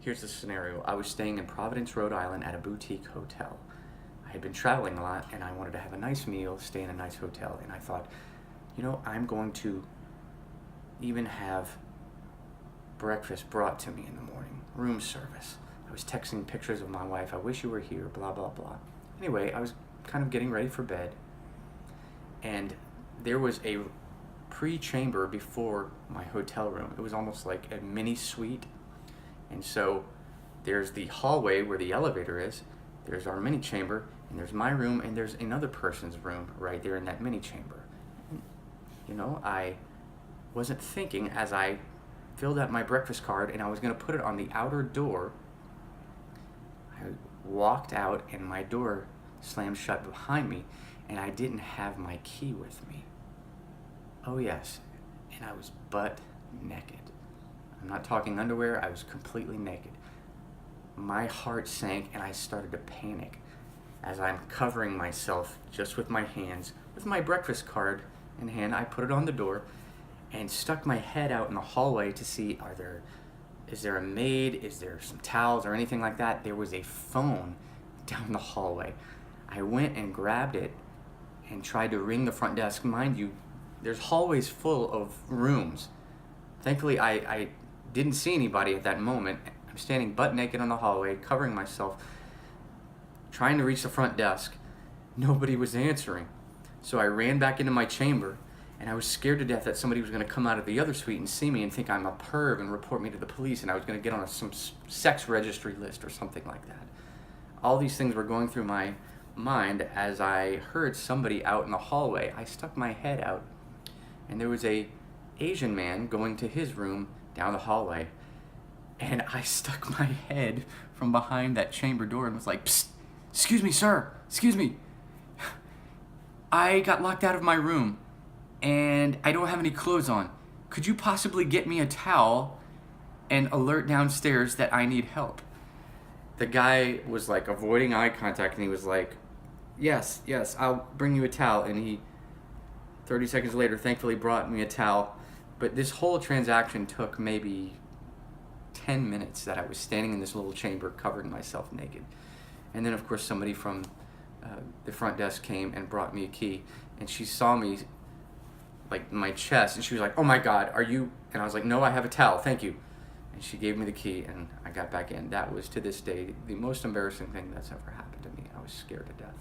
Here's the scenario. I was staying in Providence, Rhode Island at a boutique hotel. I had been traveling a lot and I wanted to have a nice meal, stay in a nice hotel, and I thought, I'm going to even have breakfast brought to me in the morning, room service. I was texting pictures of my wife, I wish you were here, blah, blah, blah. Anyway, I was kind of getting ready for bed, and there was a pre-chamber before my hotel room. It was almost like a mini suite. And so there's the hallway where the elevator is, there's our mini chamber, and there's my room, and there's another person's room right there in that mini chamber. I wasn't thinking as I filled out my breakfast card and I was going to put it on the outer door. I walked out and my door slammed shut behind me, and I didn't have my key with me. Oh yes, and I was butt naked. I'm not talking underwear, I was completely naked. My heart sank and I started to panic as I'm covering myself just with my hands. With my breakfast card in hand, I put it on the door and stuck my head out in the hallway to see, is there a maid, is there some towels or anything like that? There was a phone down the hallway. I went and grabbed it and tried to ring the front desk. Mind you, there's hallways full of rooms. Thankfully, I didn't see anybody at that moment. I'm standing butt naked on the hallway, covering myself, trying to reach the front desk. Nobody was answering. So I ran back into my chamber, and I was scared to death that somebody was going to come out of the other suite and see me and think I'm a perv and report me to the police, and I was going to get on some sex registry list or something like that. All these things were going through my mind as I heard somebody out in the hallway. I stuck my head out, and there was a Asian man going to his room down the hallway, and I stuck my head from behind that chamber door and was like, "Psst, excuse me, sir, excuse me. I got locked out of my room and I don't have any clothes on. Could you possibly get me a towel and alert downstairs that I need help?" The guy was like avoiding eye contact, and he was like, yes, I'll bring you a towel. And he, 30 seconds later, thankfully brought me a towel. But this whole transaction took maybe 10 minutes that I was standing in this little chamber covering myself naked. And then, of course, somebody from the front desk came and brought me a key. And she saw me, like, my chest, and she was like, "Oh my God, are you?" And I was like, "No, I have a towel, thank you." And she gave me the key, and I got back in. That was, to this day, the most embarrassing thing that's ever happened to me. I was scared to death.